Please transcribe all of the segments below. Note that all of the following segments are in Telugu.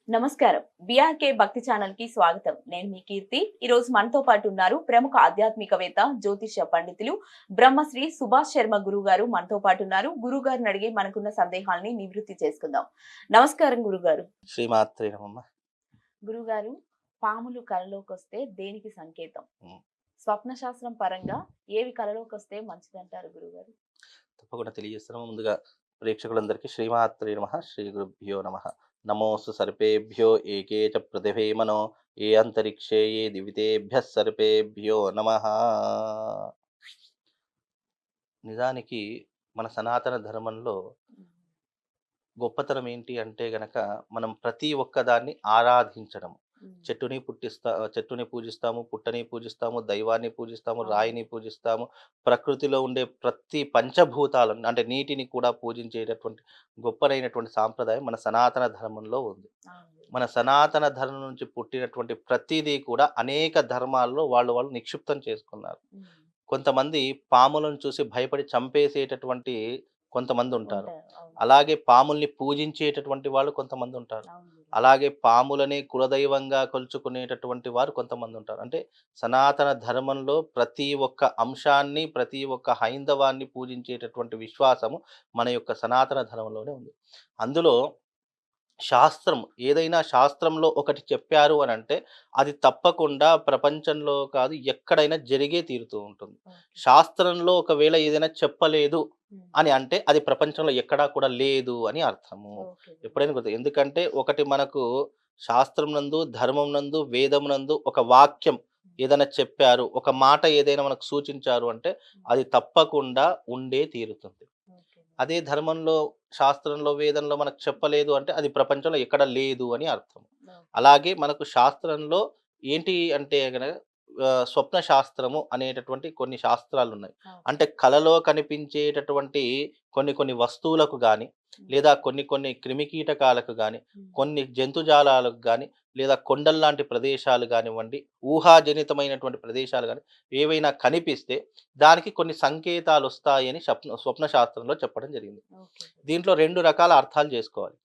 నమస్కారం. బీఆర్‌కే భక్తి ఛానల్‌కి స్వాగతం. నేను మీ కీర్తి. ఈ రోజు మనతో పాటు ఉన్నారు ప్రముఖ ఆధ్యాత్మికవేత్త, జ్యోతిష్య పండితులు బ్రహ్మశ్రీ సుభాష్ శర్మ గురుగారు మనతో పాటు ఉన్నారు. గురుగారిని అడిగి మనకున్న సందేహాల్ని నివృత్తి చేసుకుందాం. నమస్కారం గురుగారు. శ్రీమాత్రే నమః. గురుగారు, పాములు కలలోకొస్తే దేనికి సంకేతం? హ్మ్. స్వప్న శాస్త్రం పరంగా ఏవి కలలోకొస్తే మంచిదంటారు గురుగారు? తప్పకుండా తెలియజేస్తున్నాము. ముందుగా ప్రేక్షకులందరికీ శ్రీమాత్రే నమః. శ్రీ గురుభ్యో నమః. నమోస్తు సర్పేభ్యో ఏకే చ పృథివీమనో ఏ అంతరిక్షే ఏ దివితేభ్యః సర్పేభ్యో నమః. నిజానికి మన సనాతన ధర్మంలో హ్మ్. గొప్పతనం ఏంటి అంటే గనక మనం ప్రతి ఒక్కదాన్ని ఆరాధించడం. హ్మ్. చెట్టుని పూజిస్తాము, పుట్టని పూజిస్తాము, దైవాన్ని పూజిస్తాము, అవును. రాయిని పూజిస్తాము. ప్రకృతిలో ఉండే ప్రతి పంచభూతాలను అంటే నీటిని కూడా పూజించేటటువంటి గొప్పనైనటువంటి సాంప్రదాయం మన సనాతన ధర్మంలో ఉంది. అవును. మన సనాతన ధర్మం నుంచి పుట్టినటువంటి ప్రతీదీ కూడా అనేక ధర్మాల్లో వాళ్ళు నిక్షిప్తం చేసుకున్నారు. హ్మ్. కొంతమంది పాములను చూసి భయపడి చంపేసేటటువంటి కొంతమందుంటారు. ఉంటారు. అవును. అలాగే పాముల్ని పూజించేటటువంటి వాళ్ళు కొంతమందుంటారు. అవును గురుగారు. అలాగే పాములనే కులదైవంగా కొలుచుకునేటటువంటి వారు కొంతమందుంటారు. అంటే సనాతన ధర్మంలో ప్రతి ఒక్క అంశాన్ని, ప్రతి ఒక్క హైందవాన్ని పూజించేటటువంటి విశ్వాసము మన యొక్క సనాతన ధర్మంలోనే ఉంది. అందులో శాస్త్రం ఏదైనా శాస్త్రంలో ఒకటి చెప్పారు అనంటే, అది తప్పకుండా ప్రపంచంలో కాదు ఎక్కడైనా జరిగే తీరుతూ ఉంటుంది. ఓకే. శాస్త్రంలో ఒకవేళ ఏదైనా చెప్పలేదు హ్మ్. అని అంటే, అది ప్రపంచంలో ఎక్కడా కూడా లేదు అని అర్థము. ఓకే గురుగారు. ఎప్పుడైనా గుర్తు ఎందుకంటే ఒకటి మనకు శాస్త్రం నందు, ధర్మం నందు, వేదం నందు ఒక వాక్యం హ్మ్. ఏదైనా చెప్పారు, ఒక మాట ఏదైనా మనకు సూచించారు అంటే, హ్మ్. అది తప్పకుండా ఉండే తీరుతుంది. ఓకే అదే గురుగారు. ధర్మంలో, శాస్త్రంలో, వేదంలో మనకు చెప్పలేదు అంటే అది ప్రపంచంలో ఎక్కడ లేదు అని అర్థం. ఓకే. అలాగే మనకు శాస్త్రంలో ఏంటి అంటే గనక స్వప్న శాస్త్రము అనేటటువంటి కొన్ని శాస్త్రాలున్నాయి. ఓకే. అంటే కలలో కనిపించేటటువంటి కొన్ని వస్తువులకు గాని, హ్మ్. లేదా కొన్ని క్రిమికీటకాలకు గాని, హ్మ్. కొన్ని జంతుజాలాలకు గాని, లేదా కొండల్లాంటి ప్రదేశాలు గానివ్వండి, ఊహాజనితమైనటువంటి ప్రదేశాలు గాని ఏవైనా కనిపిస్తే దానికి కొన్ని సంకేతాలొస్తాయని స్వప్న శాస్త్రంలో చెప్పడం జరిగింది. ఓకే గురు. దీంట్లో 2 రకాల అర్థాలు జేసుకోవాలి.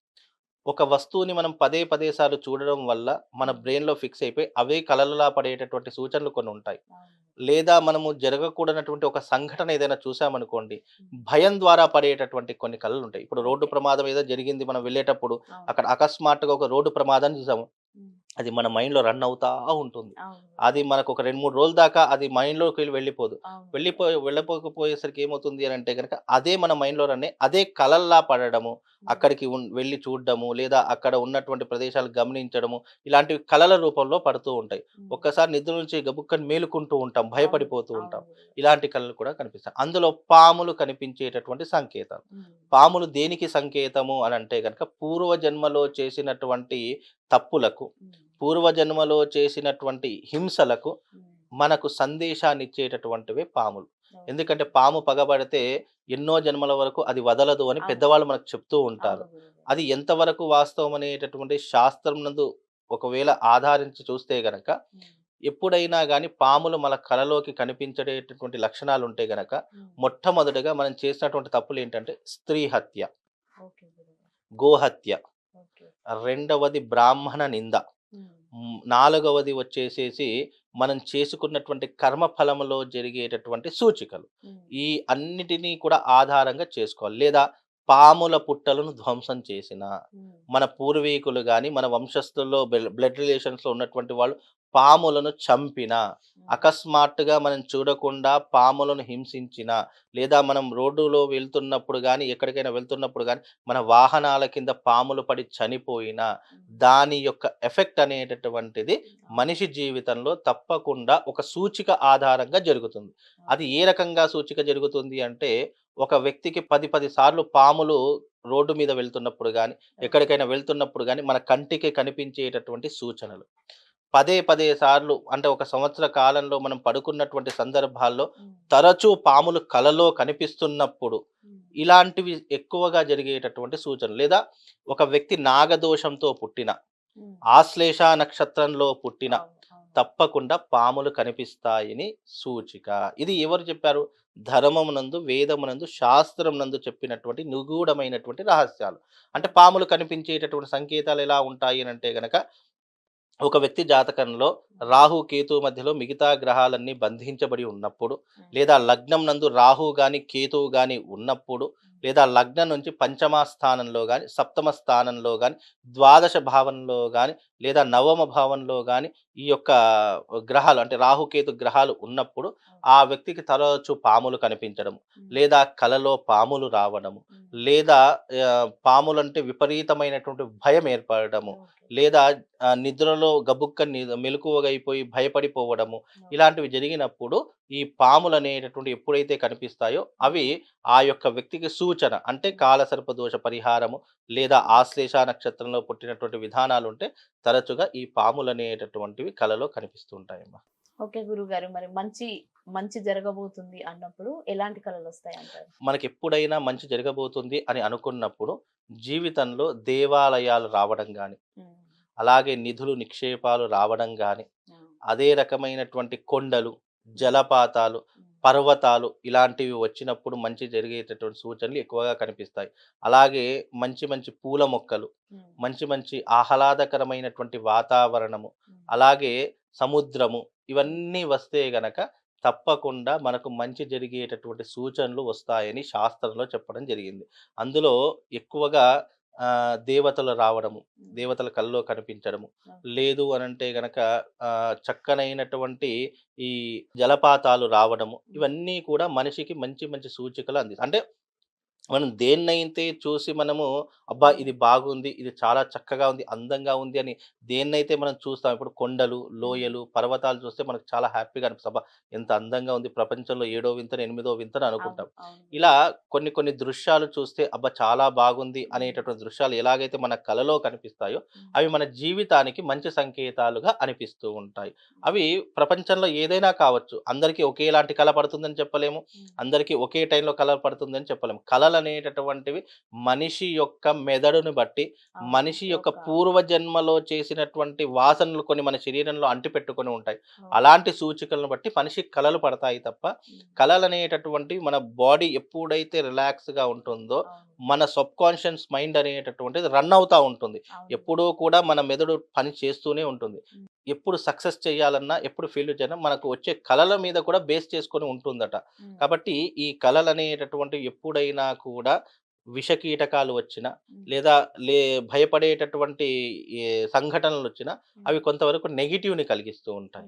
ఒక వస్తువుని మనం పదే సార్లు చూడడం వల్ల మన హ్మ్. బ్రెయిన్‌లో ఫిక్స్ అయిపోయి అవే కలలులా పడేటటువంటి సూచనలు కొన్నుంటాయి. అవును. లేదా మనము జరగకూడనటువంటి ఒక సంఘటన ఏదైనా చూసామనుకోండి, హ్మ్. భయం ద్వారా పడేటటువంటి కొన్ని కలలుంటాయి. ఇప్పుడు రోడ్డు ఓకే. ప్రమాదం ఏదో జరిగింది మనం వెళ్ళేటప్పుడు, అవును. అక్కడ అకస్మాత్తుగా ఒక రోడ్డు ప్రమాదాన్ని చూసాము. హ్మ్. అది మన మైండ్‌లో రన్ అవుతా ఉంటుంది. అవును అది గురుగారు. మనకు ఒక 2, 3 రోజుల దాకా అది మైండ్‌లోకి వెళ్ళిపోదు. అవును గురుగారు. వెళ్ళపోకపోయేసరికి ఏమవుతుంది అనంటే గనక అదే మన మైండ్‌లో అదే కలల్లా పడడము, హ్మ్. అక్కడికి వెళ్లి చూడడము, లేదా అక్కడ ఉన్నటువంటి ప్రదేశాలు గమనించడము, ఇలాంటివి కలల రూపంలో పడుతూ ఉంటాయి. హ్మ్. ఒక్కసారి నిద్ర నుంచి గబుక్కని మేలుకుంటూ ఉంటాం, అవును. భయపడిపోతూ అవును ఉంటాం. గురుగారు. ఇలాంటి కలలు కూడా కనిపిస్తాయి. అందులో పాములు కనిపించేటటువంటి సంకేతాలు. హ్మ్. పాములు దేనికి సంకేతము అనంటే గనక పూర్వజన్మలో చేసినటువంటి తప్పులకు, హ్మ్. పూర్వజన్మలో చేసినటువంటి హింసలకు హ్మ్. మనకు సందేశాన్నిచ్చేటటువంటివే పాములు. ఓకే. ఎందుకంటే పాము పగబడితే ఎన్నో జన్మల వరకు అది వదలదు అని అవును. పెద్దవాళ్ళు మనకు చెప్తూ ఉంటారు. అవును గురుగారు. అది ఎంతవరకు వాస్తవం అనేటటువంటి శాస్త్రం నందు ఒకవేళ ఆధారించి చూస్తే గనక, హ్మ్. ఎప్పుడైనా గాని పాములు మన కలలోకి కనిపించేటటువంటి లక్షణాలుంటే గనక, హ్మ్. మొట్టమొదటగా మనం చేసినటువంటి తప్పులేంటంటే స్త్రీ హత్య, ఓకే గురుగారు. గోహత్య, ఓకే. రెండవది బ్రాహ్మణ నింద. హ్మ్. నాలుగవది వచ్చేసేసి మనం చేసుకున్నటువంటి కర్మ ఫలములో జరిగేటటువంటి సూచికలు. హ్మ్. ఈ అన్నిటిని కూడా ఆధారంగా చేసుకోవాలి. లేదా పాముల పుట్టలను ధ్వంసం చేసిన, హ్మ్. మన పూర్వీకులు గాని, మన వంశస్థుల్లో బ్లడ్ రిలేషన్స్‌లో ఉన్నటువంటి వాళ్ళు పాములను చంపిన, హ్మ్. అకస్మాత్తుగా మనం చూడకుండా పాములను హింసించిన, లేదా మనం రోడ్డులో వెళ్తున్నప్పుడు గాని, ఎక్కడికైనా వెళ్తున్నప్పుడు గాని, మన వాహనాల కింద పాములు పడి చనిపోయిన, హ్మ్. దాని యొక్క ఎఫెక్ట్ అనేటటువంటిది అవును. మనిషి జీవితంలో తప్పకుండా ఒక సూచిక ఆధారంగా జరుగుతుంది. అది ఓకే. ఏ రకంగా సూచిక జరుగుతుంది అంటే, ఒక వ్యక్తికి 10 సార్లు పాములు రోడ్డు మీద వెళ్తున్నప్పుడు గాని, ఓకే. ఎక్కడికైనా వెళ్తున్నప్పుడు గాని, మన కంటికి కనిపించేటటువంటి సూచనలు. పదే సార్లు అంటే ఒక సంవత్సర కాలంలో మనం పడుకున్నటువంటి సందర్భాల్లో హ్మ్. తరచూ పాములు కలలో కనిపిస్తున్నప్పుడు, హ్మ్. ఇలాంటివి ఎక్కువగా జరిగేటటువంటి సూచనలు. లేదా ఒక వ్యక్తి నాగదోషంతో పుట్టిన, హ్మ్. ఆశ్లేష నక్షత్రంలో పుట్టిన, అవును. అవును. తప్పకుండా పాములు కనిపిస్తాయని సూచిక. ఇది ఎవరు చెప్పారు? ధర్మమునందు, వేదమునందు, శాస్త్రమునందు చెప్పినటువంటి నిగూఢమైనటువంటి రహస్యాలు. అంటే పాములు కనిపించేటటువంటి సంకేతాలు ఎలా ఉంటాయి అనంటే గనక, ఒక వ్యక్తి జాతకంలో రాహు, కేతువు మధ్యలో మిగతా గ్రహాలన్నీ బంధించబడి ఉన్నప్పుడు, లేదా లగ్నం నందు రాహు గాని, కేతువు గాని ఉన్నప్పుడు, లేదా లగ్నం నుంచి పంచమ స్థానంలో గాని, సప్తమ స్థానంలో గాని, ద్వాదశ భావంలో గాని, లేదా నవమ భావంలో గాని ఈ యొక్క గ్రహాలు అంటే రాహుకేతు గ్రహాలు ఉన్నప్పుడు ఆ వ్యక్తికి తరచు పాములు కనిపించడం, లేదా కలలో పాములు రావడము, లేదా పాములంటే విపరీతమైనటువంటి భయం ఏర్పడము, లేదా నిద్రలో గబుక్కని మెలకువగైపోయి భయపడిపోవడము, ఇలాంటివి జరిగినప్పుడు ఈ పాములనేటటువంటి ఎప్పుడైతే కనిపిస్తాయో అవి ఆ యొక్క వ్యక్తికి సూచన. అంటే కాలసర్ప దోష పరిహారము, లేదా ఆశ్లేష నక్షత్రంలో పుట్టినటువంటి విధానాలుంటే తరచుగా ఈ పాములనేటటువంటివి కలలో కనిపిస్తూ ఉంటాయమ్మా. ఓకే గురుగారు. మరి మంచి మంచి జరగబోతుంది అన్నప్పుడు ఎలాంటి కళలు వస్తాయి అంటారు? మనకెప్పుడైనా మంచి జరగబోతుంది అని అనుకున్నప్పుడు జీవితంలో దేవాలయాలు రావడం గాని, ఉమ్, అలాగే నిధులు నిక్షేపాలు రావడం గాని, ఆ, అదే రకమైనటువంటి కొండలు, జలపాతాలు, ఉమ్, పర్వతాలు ఇలాంటివి వచ్చినప్పుడు మంచి జరిగేటటువంటి సూచనలు ఎక్కువగా కనిపిస్తాయి. అలాగే మంచి మంచి పూల మొక్కలు, ఉమ్, మంచి మంచి ఆహ్లాదకరమైనటువంటి వాతావరణము, ఉమ్, అలాగే సముద్రము ఇవన్నీ వస్తే గనక తప్పకుండా మనకు మంచి జరిగేటటువంటి సూచనలు వస్తాయని శాస్త్రంలో చెప్పడం జరిగింది. అందులో ఎక్కువగా దేవతలు రావడము, ఉమ్, దేవతల కల్లో కనిపించడము, ఓకే, లేదు అనంటే గనక చక్కనైనటువంటి ఈ జలపాతాలు రావడము, ఉమ్, ఇవన్నీ కూడా మనిషికి మంచి మంచి సూచికలు అంటే మనం దేన్నైతే చూసి మనము అబ్బా! ఉమ్, ఇది బాగుంది, ఇది చాలా చక్కగా ఉంది, అందంగా ఉంది అని దేన్నైతే మనం చూస్తాం. ఇప్పుడు కొండలు, ఉమ్, లోయలు, పర్వతాలు చూస్తే మనకు చాలా హ్యాపీగా అనిపిస్తుంది. అబ్బా! ఎంత అందంగా ఉంది. ప్రపంచంలో ఏడో వింతను, ఎనిమిదో వింతను అవును అనుకుంటాం. అవును ఇలా గురుగారు. కొన్ని కొన్ని దృశ్యాలు చూస్తే అబ్బా! చాలా బాగుంది ఉమ్, అనేటటువంటి దృశ్యాలు ఎలాగైతే మన కలలో కనిపిస్తాయో, ఉమ్, అవి మన జీవితానికి మంచి సంకేతాలుగా అనిపిస్తూ ఉంటాయి. అవి ప్రపంచంలో ఏదైనా కావచ్చు. అందరికీ ఒకేలాంటి కల పడుతుందని చెప్పలేము. ఉమ్, అందరికీ ఒకే టైంలో కల పడుతుందని చెప్పలేము. కలలనేటటువంటివి మనిషి యొక్క మెదడుని బట్టి, అవును మనిషి అది యొక్క ఒక పూర్వజన్మలో చేసినటువంటి వాసనలు కొన్ని మన శరీరంలో అంటిపెట్టుకొని ఉంటాయి. ఓకే, అలాంటి సూచికలను బట్టి మనిషికి కలలు పడతాయి తప్ప, ఉమ్, కలలనేటటువంటివి మన బాడీ ఎప్పుడైతే రిలాక్స్‌గా ఉంటుందో, అవును మన సబ్‌కాన్షియస్ మైండ్ అనేటటువంటిది రన్ అవుతా ఉంటుంది. అవును ఎప్పుడూ కూడా మన మెదడు పని చేస్తూనే ఉంటుంది. ఉమ్, ఎప్పుడు సక్సెస్ చేయాలన్నా, ఎప్పుడు ఫెయిల్యూర్ చేయాలన్నా మనకు వచ్చే కలల మీద కూడా బేస్ చేసుకొని ఉంటుందట. ఉమ్, కాబట్టి ఈ కలలనేటటువంటివి ఎప్పుడైనా కూడా విషకీటకాలు వచ్చినా, ఉమ్, లేదా లే భయపడేటటువంటి ఈ సంఘటనలొచ్చినా ఉమ్. అవి కొంతవరకు నెగెటివ్‌ని కలిగిస్తూ ఉంటాయి.